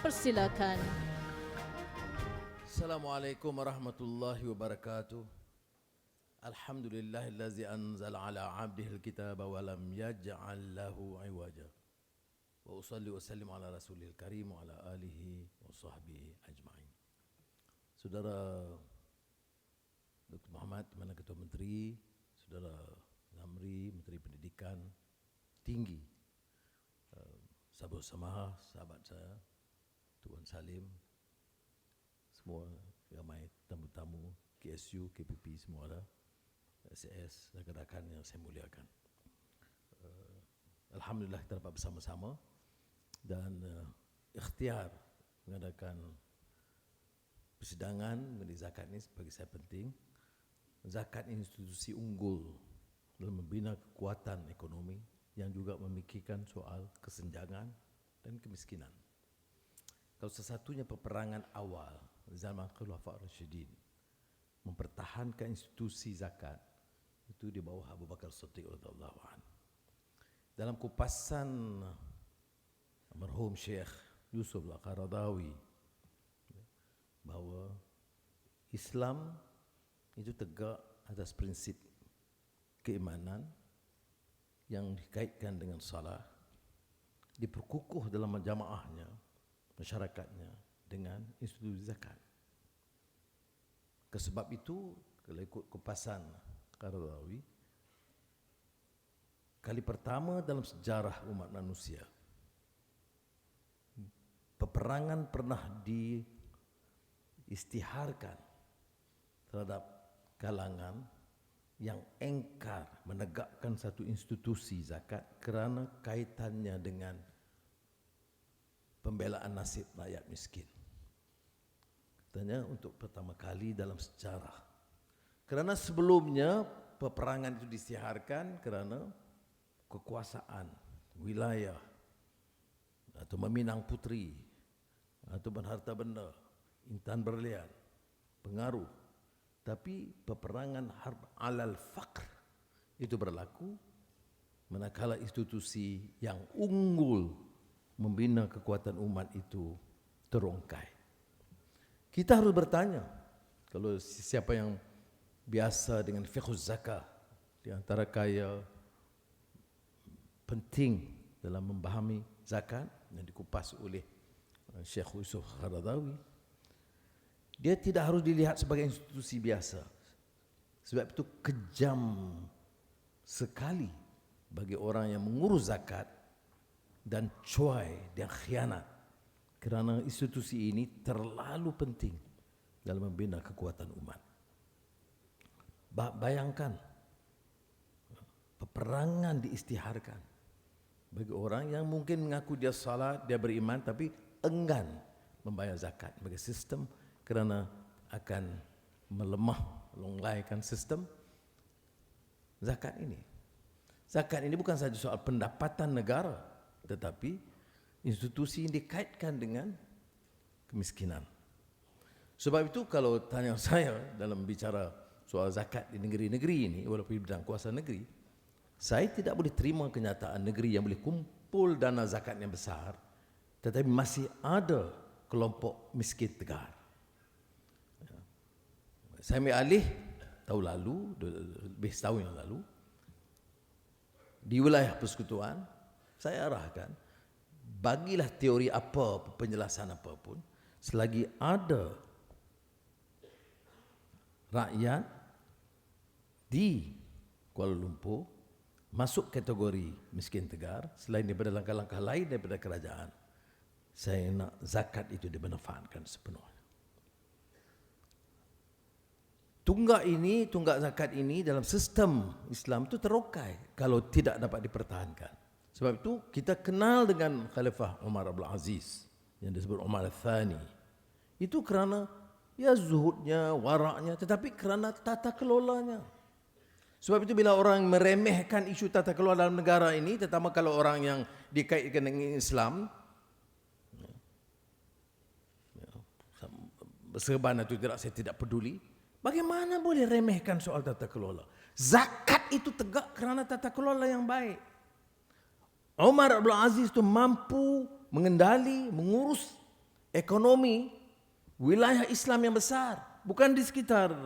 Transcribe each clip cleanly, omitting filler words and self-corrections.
Dipersilakan. Assalamualaikum warahmatullahi wabarakatuh. Alhamdulillahillazi anzala ala abdihil kitaba wa lam yaj'al lahu iwaja. Wa usalli wa sallim ala rasulil karim wa ala alihi wa sahbihi ajma'in. Saudara Dr. Muhammad, Mana Ketua Menteri, Saudara Zamri, Menteri Pendidikan Tinggi, sahabat Samaha, sahabat saya, Tuan Salim, semua ramai tamu-tamu KSU, KPP semua ada, SAS, rakan-rakan yang saya muliakan. Alhamdulillah kita dapat bersama-sama dan ikhtiar mengadakan persidangan mengenai zakat ini bagi saya penting. Zakat institusi unggul dalam membina kekuatan ekonomi yang juga memikirkan soal kesenjangan dan kemiskinan. Kalau sesatunya peperangan awal zaman Khulafaur Rasyidin mempertahankan institusi zakat itu di bawah Abu Bakar Siddiq radhiyallahu anhu. Dalam kupasan almarhum Syekh Yusuf Al-Qaradawi bahawa Islam itu tegak atas prinsip keimanan yang dikaitkan dengan salah, diperkukuh dalam jamaahnya, masyarakatnya dengan institusi zakat. Sebab itu, kalau ikut kupasan Qaradawi, kali pertama dalam sejarah umat manusia, peperangan pernah diistiharkan terhadap kalangan yang engkar menegakkan satu institusi zakat kerana kaitannya dengan pembelaan nasib rakyat miskin. Katanya untuk pertama kali dalam sejarah. Kerana sebelumnya peperangan itu disiharkan kerana kekuasaan, wilayah, atau meminang puteri, atau harta benda, intan berlian, pengaruh. Tapi peperangan harb alal faqr itu berlaku manakala institusi yang unggul membina kekuatan umat itu terungkai. Kita harus bertanya, kalau siapa yang biasa dengan fiqh zakah, di antara kaya penting dalam memahami zakat yang dikupas oleh Syekh Yusuf Qaradawi, dia tidak harus dilihat sebagai institusi biasa. Sebab itu kejam sekali bagi orang yang mengurus zakat dan cuai dan khianat, kerana institusi ini terlalu penting dalam membina kekuatan umat. Bayangkan, peperangan diistiharkan bagi orang yang mungkin mengaku dia salat, dia beriman, tapi enggan membayar zakat bagi sistem kerana akan melemah, longlaikan sistem zakat ini. Zakat ini bukan saja soal pendapatan negara, tetapi institusi yang dikaitkan dengan kemiskinan. Sebab itu kalau tanya saya dalam bicara soal zakat di negeri-negeri ini, walaupun di bidang kuasa negeri, saya tidak boleh terima kenyataan negeri yang boleh kumpul dana zakat yang besar, tetapi masih ada kelompok miskin tegar. Saya ambil alih tahun lalu, lebih setahun yang lalu, di wilayah persekutuan, saya arahkan, bagilah teori apa, penjelasan apapun, selagi ada rakyat di Kuala Lumpur masuk kategori miskin tegar, selain daripada langkah-langkah lain daripada kerajaan, saya nak zakat itu dimanfaatkan sepenuhnya. Tunggak zakat ini dalam sistem Islam itu terokai kalau tidak dapat dipertahankan. Sebab itu kita kenal dengan Khalifah Umar Abdul Aziz yang disebut Umar Al-Thani. Itu kerana ya zuhudnya, waraknya, tetapi kerana tata kelolanya. Sebab itu bila orang meremehkan isu tata kelola dalam negara ini, terutama kalau orang yang dikaitkan dengan Islam, serban atau tidak, saya tidak peduli. Bagaimana boleh remehkan soal tata kelola? Zakat itu tegak kerana tata kelola yang baik. Umar Abdul Aziz itu mampu mengendali, mengurus ekonomi wilayah Islam yang besar, bukan di sekitar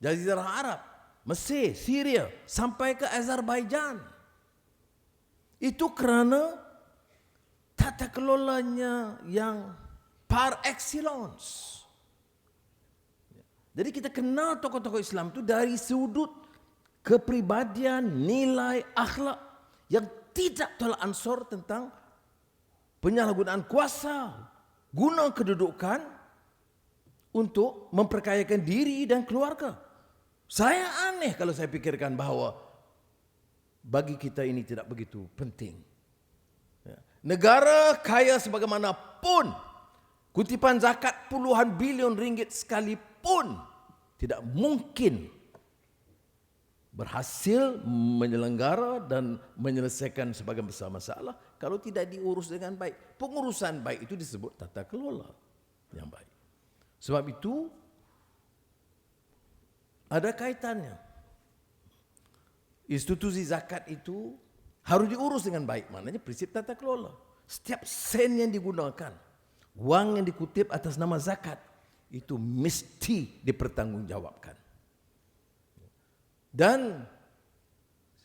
Jazirah Arab, Mesir, Syria, sampai ke Azerbaijan. Itu kerana tata kelolanya yang par excellence. Jadi kita kenal tokoh-tokoh Islam itu dari sudut kepribadian, nilai, akhlak yang tidak tolak ansur tentang penyalahgunaan kuasa, guna kedudukan untuk memperkayakan diri dan keluarga. Saya aneh kalau saya pikirkan bahawa bagi kita ini tidak begitu penting. Negara kaya sebagaimanapun, kutipan zakat puluhan bilion ringgit sekalipun tidak mungkin berhasil menyelenggara dan menyelesaikan sebagian besar masalah kalau tidak diurus dengan baik. Pengurusan baik itu disebut tata kelola yang baik. Sebab itu ada kaitannya. Institusi zakat itu harus diurus dengan baik. Maknanya prinsip tata kelola. Setiap sen yang digunakan, wang yang dikutip atas nama zakat, itu mesti dipertanggungjawabkan. Dan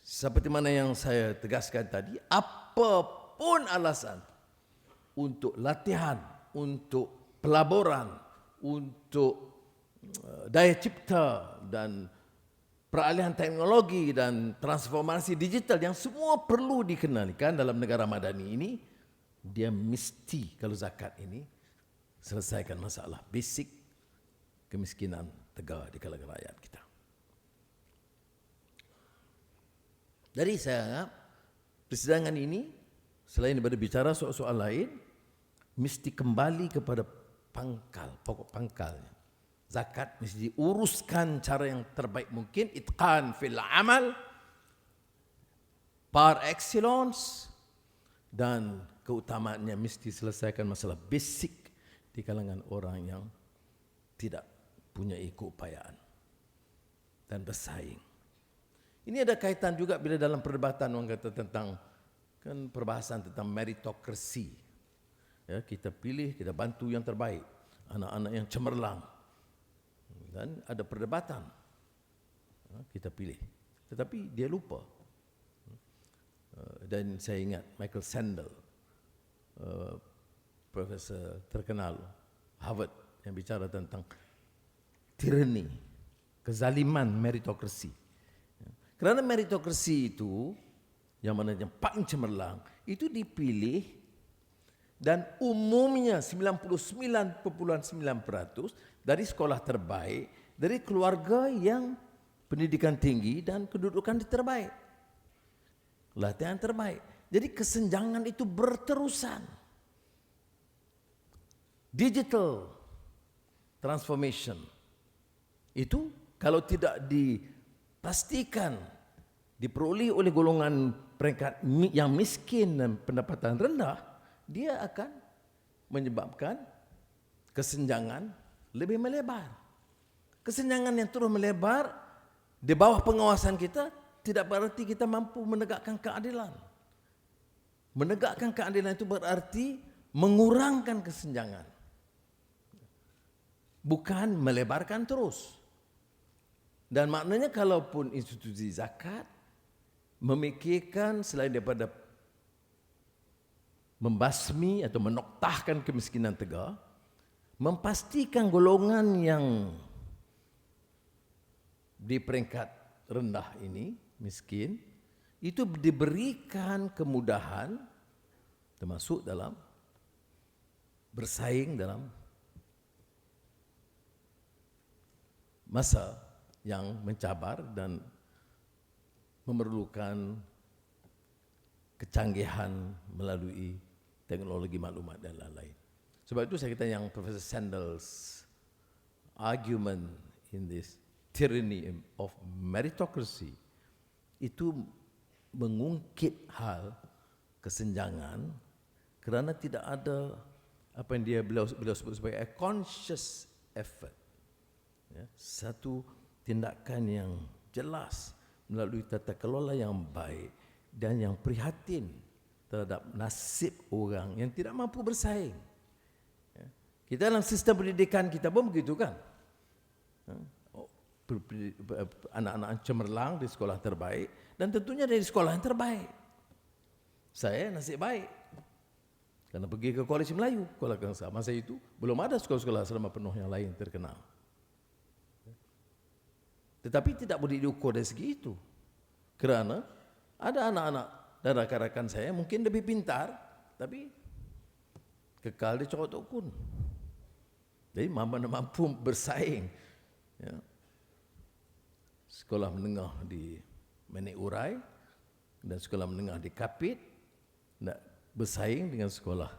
seperti mana yang saya tegaskan tadi, apapun alasan untuk latihan, untuk pelaburan, untuk daya cipta dan peralihan teknologi dan transformasi digital yang semua perlu dikenalikan dalam negara madani ini, dia mesti kalau zakat ini selesaikan masalah basic kemiskinan tegak di kalangan rakyat kita. Jadi saya anggap persidangan ini selain daripada bicara soal-soal lain, mesti kembali kepada pangkal, pokok pangkalnya. Zakat mesti diuruskan cara yang terbaik mungkin, itqan fil amal, par excellence, dan keutamaannya mesti selesaikan masalah basic di kalangan orang yang tidak punya keupayaan dan bersaing. Ini ada kaitan juga bila dalam perdebatan orang kata tentang kan perbahasan tentang meritokrasi. Ya, kita pilih, kita bantu yang terbaik, anak-anak yang cemerlang. Dan ada perdebatan. Kita pilih. Tetapi dia lupa. Dan saya ingat Michael Sandel, profesor terkenal Harvard yang bicara tentang tyranny, kezaliman meritokrasi. Kerana meritokrasi itu, yang mana yang paling cemerlang, itu dipilih dan umumnya 99.9% dari sekolah terbaik, dari keluarga yang pendidikan tinggi dan kedudukan terbaik. Latihan terbaik. Jadi kesenjangan itu berterusan. Digital transformation itu kalau tidak dipastikan diperoleh oleh golongan peringkat yang miskin dan pendapatan rendah, dia akan menyebabkan kesenjangan lebih melebar. Kesenjangan yang terus melebar di bawah pengawasan kita tidak berarti kita mampu menegakkan keadilan. Menegakkan keadilan itu berarti mengurangkan kesenjangan, bukan melebarkan terus. Dan maknanya kalaupun institusi zakat memikirkan selain daripada membasmi atau menoktahkan kemiskinan tegak, memastikan golongan yang di peringkat rendah ini, miskin, itu diberikan kemudahan termasuk dalam bersaing dalam masa yang mencabar dan memerlukan kecanggihan melalui teknologi maklumat dan lain-lain. Sebab itu saya kata yang Profesor Sandel's argument in this tyranny of meritocracy itu mengungkit hal kesenjangan kerana tidak ada apa yang beliau sebut sebagai a conscious effort. Ya, satu tindakan yang jelas melalui tata kelola yang baik dan yang prihatin terhadap nasib orang yang tidak mampu bersaing. Ya, Kita dalam sistem pendidikan kita pun begitu kan. Anak-anak cemerlang di sekolah terbaik dan tentunya dari sekolah yang terbaik. Saya nasib baik karena pergi ke Kolej Melayu, Kuala Kangsar. Masa itu belum ada sekolah-sekolah asrama penuh yang lain terkenal. Tetapi tidak boleh diukur dari segi itu. Kerana ada anak-anak dan rakan-rakan saya mungkin lebih pintar, tapi kekal di cokot ukun. Jadi mana mampu bersaing. Ya. Sekolah menengah di Menek Urai dan sekolah menengah di Kapit nak bersaing dengan sekolah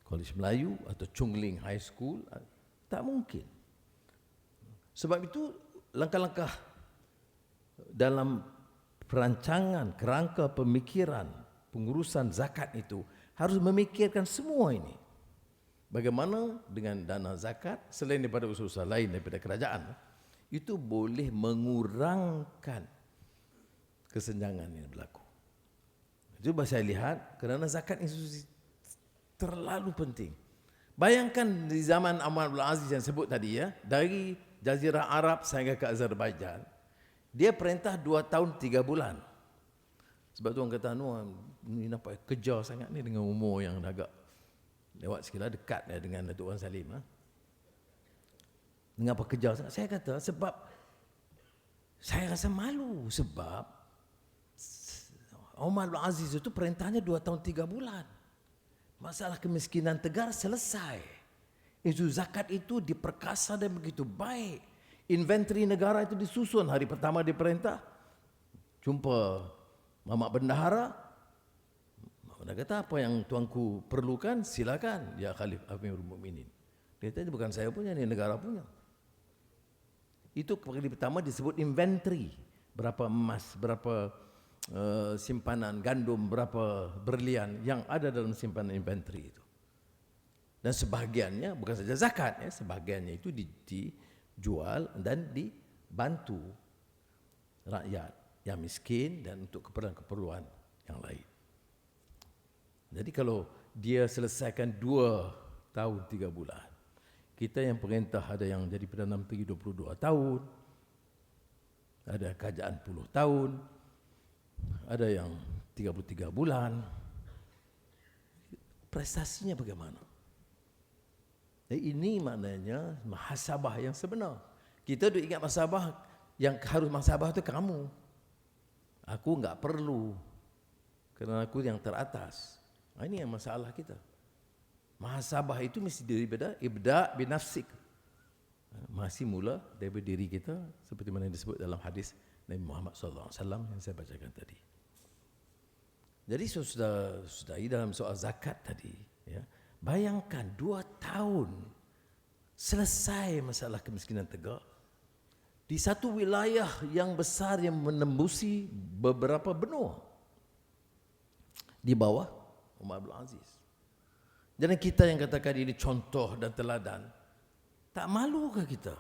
Kolej Melayu atau Chungling High School, tak mungkin. Sebab itu langkah-langkah dalam perancangan kerangka pemikiran pengurusan zakat itu harus memikirkan semua ini. Bagaimana dengan dana zakat selain daripada usaha lain daripada kerajaan itu boleh mengurangkan kesenjangan yang berlaku. Cuba saya lihat kerana zakat institusi terlalu penting. Bayangkan di zaman Omar Abdul Aziz yang sebut tadi ya, dari Jazirah Arab sehingga ke Azerbaijan, dia perintah 2 tahun 3 bulan. Sebab tu orang kata, ni nampak kejar sangat ni dengan umur yang agak lewat sikitlah, dekat dengan Datuk Wan Salim. Mengapa kejar sangat? Saya kata sebab saya rasa malu sebab Omar Abdul Aziz itu perintahnya 2 tahun 3 bulan. Masalah kemiskinan tegar selesai. Isu zakat itu diperkasa dan begitu baik. Inventory negara itu disusun hari pertama diperintah. Jumpa Mamak Bendahara. Dia kata apa yang tuanku perlukan silakan ya Khalif Amirul Mukminin. Dia kata bukan saya punya, ini negara punya. Itu kali pertama disebut inventory. Berapa emas, berapa simpanan gandum, berapa berlian yang ada dalam simpanan inventory itu. Dan sebahagiannya bukan saja zakat, ya, sebahagiannya itu dijual dan dibantu rakyat yang miskin dan untuk keperluan-keperluan yang lain. Jadi kalau dia selesaikan 2 tahun 3 bulan, kita yang perintah ada yang jadi Perdana Menteri 22 tahun, ada kerajaan 10 tahun, ada yang 33 bulan. Prestasinya bagaimana? Ini maknanya muhasabah yang sebenar. Kita duk ingat muhasabah, yang harus muhasabah itu kamu. Aku enggak perlu, kerana aku yang teratas. Ini yang masalah kita. Muhasabah itu mesti daripada ibda' binafsik. Masih mula daripada diri kita, seperti mana yang disebut dalam hadis Nabi Muhammad SAW yang saya bacakan tadi. Jadi sudah dalam soal zakat tadi, ya, bayangkan 2 tahun selesai masalah kemiskinan tegak di satu wilayah yang besar yang menembusi beberapa benua di bawah Umar Abdul Aziz. Jadi kita yang katakan ini contoh dan teladan, tak malukah kita?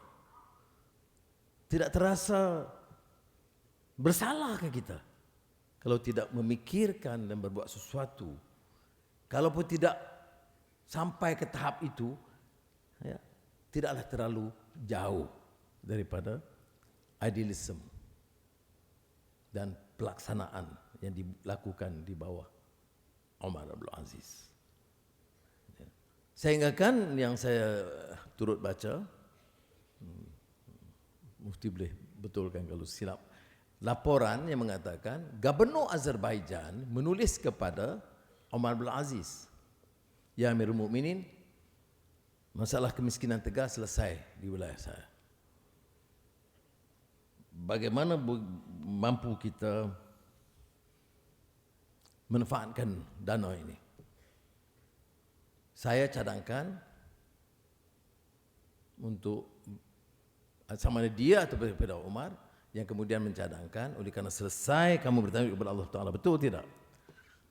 Tidak terasa bersalahkah kita kalau tidak memikirkan dan berbuat sesuatu? Kalaupun tidak sampai ke tahap itu, ya, tidaklah terlalu jauh daripada idealisme dan pelaksanaan yang dilakukan di bawah Omar Abdul Aziz. Ya. Sehingga kan yang saya turut baca, Mufti boleh betulkan kalau silap, laporan yang mengatakan Gubernur Azerbaijan menulis kepada Omar Abdul Aziz, ya Amirul Mukminin, masalah kemiskinan tegar selesai di wilayah saya. Bagaimana mampu kita manfaatkan dana ini? Saya cadangkan untuk sama ada dia atau daripada Umar yang kemudian mencadangkan, oleh kerana selesai kamu bertanya kepada Allah Ta'ala, betul tidak?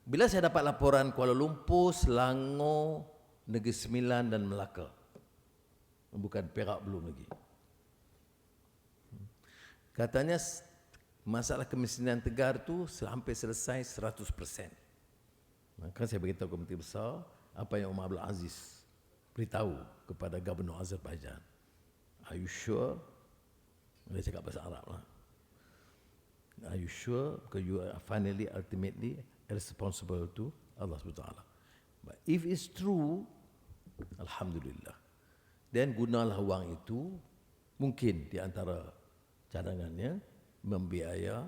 Bila saya dapat laporan Kuala Lumpur, Selangor, Negeri Sembilan dan Melaka, bukan Perak belum lagi, katanya masalah kemiskinan tegar tu hampir selesai 100%. Maka saya beritahu Komiti Besar apa yang Umar Abdul Aziz beritahu kepada Gubernur Azerbaijan, are you sure? Dia cakap bahasa Arab lah. Are you sure? Because you are finally, ultimately responsible to Allah SWT. But if it's true, Alhamdulillah. Then gunalah wang itu, mungkin di antara cadangannya, membiaya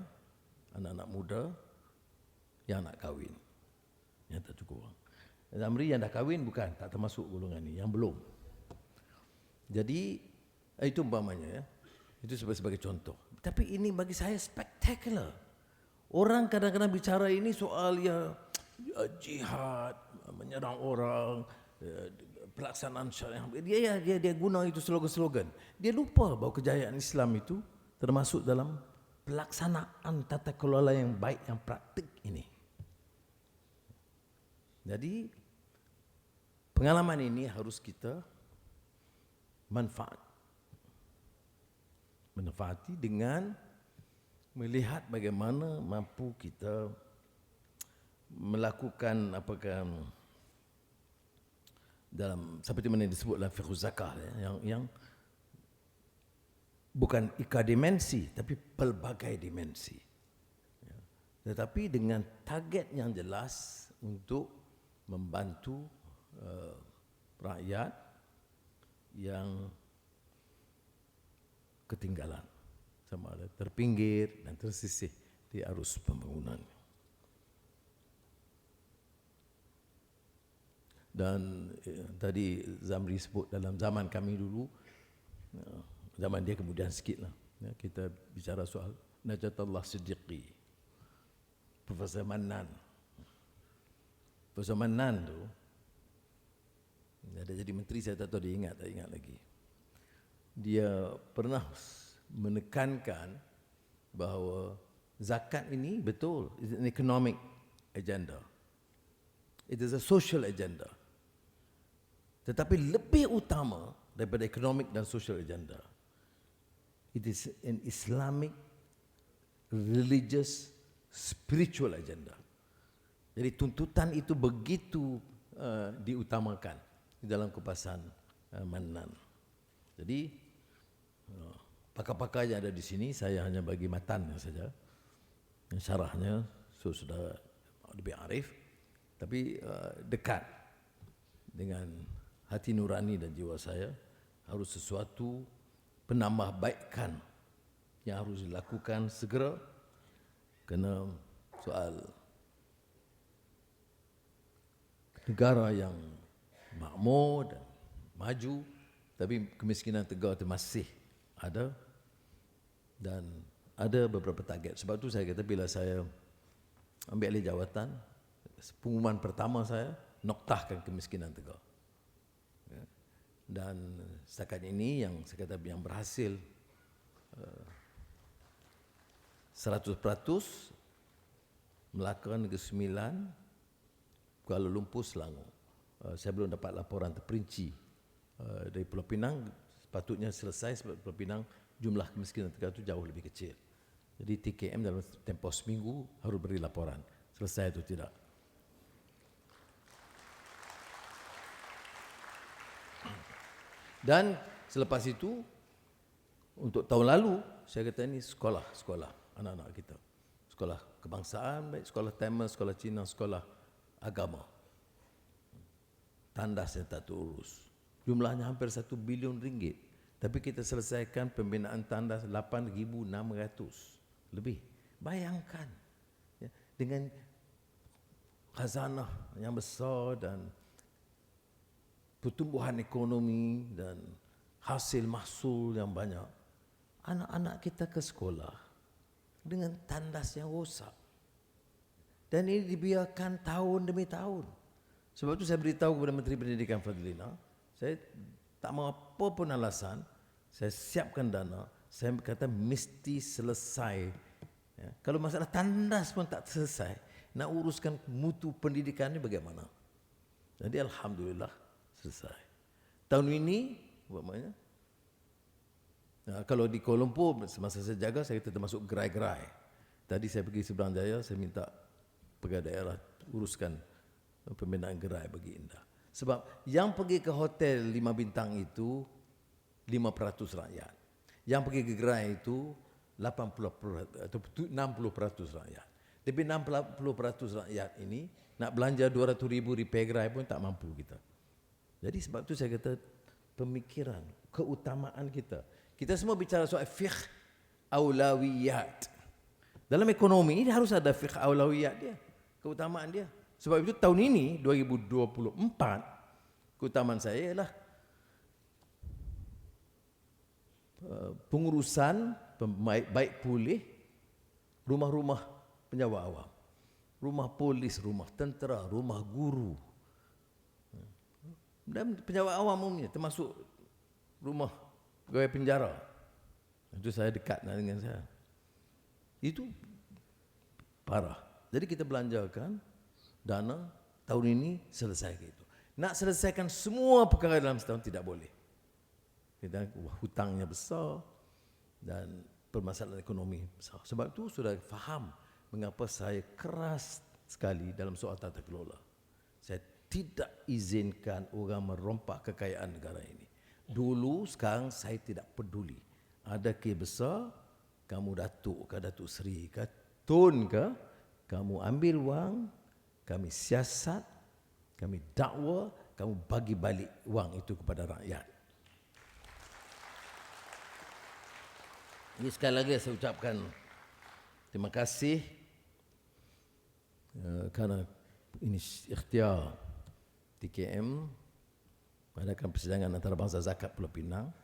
anak-anak muda yang nak kahwin. Yang tak cukup wang. Zamri yang dah kahwin bukan, tak termasuk golongan ni, yang belum. Jadi, itu umpamanya ya. Itu sebagai contoh. Tapi ini bagi saya spektakular. Orang kadang-kadang bicara ini soal ya jihad, menyerang orang, pelaksanaan syariah. Dia guna itu slogan-slogan. Dia lupa bahawa kejayaan Islam itu termasuk dalam pelaksanaan tata kelola yang baik, yang praktik ini. Jadi pengalaman ini harus kita manfaati dengan melihat bagaimana mampu kita melakukan dalam seperti mana disebut dalam fiqh zakah yang bukan dimensi tapi pelbagai dimensi. Tetapi dengan target yang jelas untuk membantu rakyat yang ketinggalan, sama ada terpinggir dan tersisih di arus pembangunan. Dan tadi Zamri sebut dalam zaman kami dulu, zaman dia kemudian sikit lah, kita bicara soal Najatullah Siddiqi, Profesor Mannan. Profesor Mannan tu ada jadi menteri, saya tak tahu dia tak ingat lagi. Dia pernah menekankan bahawa zakat ini betul, it's an economic agenda. It is a social agenda. Tetapi lebih utama daripada economic dan social agenda, it is an Islamic, religious, spiritual agenda. Jadi tuntutan itu begitu diutamakan di dalam kupasan Mannan. Jadi pakar-pakar yang ada di sini, saya hanya bagi matannya saja, syarahnya sudah lebih arif, tapi dekat dengan hati nurani dan jiwa saya. Harus sesuatu penambahbaikan yang harus dilakukan segera, kerana soal negara yang makmur dan maju, tapi kemiskinan tegar itu masih ada, dan ada beberapa target. Sebab tu saya kata bila saya ambil alih jawatan, pengumuman pertama saya, noktahkan kemiskinan tegar. Dan setakat ini yang saya kata yang berhasil 100% Melaka, Negeri Sembilan, Kuala Lumpur, Selangor. Saya belum dapat laporan terperinci dari Pulau Pinang. Sepatutnya selesai sebab Pulau Pinang jumlah kemiskinan tegar itu jauh lebih kecil. Jadi TKM dalam tempoh seminggu harus beri laporan selesai atau tidak. Dan selepas itu, untuk tahun lalu, saya kata ini sekolah anak-anak kita. Sekolah kebangsaan, baik sekolah Tamil, sekolah Cina, sekolah agama. Tandas yang tak terurus. Jumlahnya hampir 1 bilion ringgit. Tapi kita selesaikan pembinaan tandas 8,600 lebih. Bayangkan, ya, dengan khazanah yang besar dan pertumbuhan ekonomi dan hasil mahsul yang banyak, anak-anak kita ke sekolah dengan tandas yang rosak. Dan ini dibiarkan tahun demi tahun. Sebab itu saya beritahu kepada Menteri Pendidikan Fadlina, saya tak mau apa pun alasan, saya siapkan dana, saya kata mesti selesai. Ya, kalau masalah tandas pun tak selesai, nak uruskan mutu pendidikan ini bagaimana? Jadi Alhamdulillah selesai. Tahun ini, umpamanya, kalau di Kuala Lumpur, semasa saya jaga, saya kata termasuk gerai-gerai. Tadi saya pergi Seberang Jaya, saya minta pegawai daerah uruskan pembinaan gerai bagi Indah. Sebab yang pergi ke hotel 5 bintang itu 5% rakyat. Yang pergi ke gerai itu 80% atau 60% rakyat. Lebih 60% rakyat ini nak belanja 200,000 repair gerai pun tak mampu kita. Jadi sebab tu saya kata pemikiran, keutamaan kita. Kita semua bicara soal fiqh aulawiyat. Dalam ekonomi ini harus ada fiqh aulawiyat dia, keutamaan dia. Sebab itu tahun ini 2024 keutamaan saya ialah pengurusan baik pulih rumah-rumah penjawat awam, rumah polis, rumah tentera, rumah guru dan penjawat awam umumnya, termasuk rumah pegawai penjara. Itu saya dekat dengan saya. Itu parah. Jadi kita belanjakan dana tahun ini selesai gitu. Nak selesaikan semua perkara dalam setahun tidak boleh. Kita hutangnya besar dan permasalahan ekonomi besar. Sebab itu sudah faham mengapa saya keras sekali dalam soal tata kelola. Saya tidak izinkan orang merompak kekayaan negara ini. Dulu, sekarang saya tidak peduli. Ada kes besar, kamu Datuk ke Datuk Seri ke Tun ke, kamu ambil wang, kami siasat, kami dakwa, kamu bagi balik wang itu kepada rakyat. Ini sekali lagi saya ucapkan terima kasih kerana ini ikhtiar TKM mengadakan persidangan antarabangsa zakat Pulau Pinang.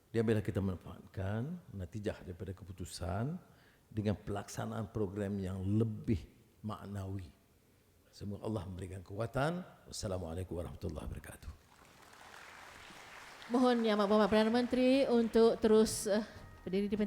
Dia bila kita memanfaatkan natijah daripada keputusan dengan pelaksanaan program yang lebih maknawi. Semoga Allah memberikan kekuatan. Wassalamualaikum warahmatullahi wabarakatuh. Mohon Yang Amat Berhormat Perdana Menteri untuk terus berdiri di pentas.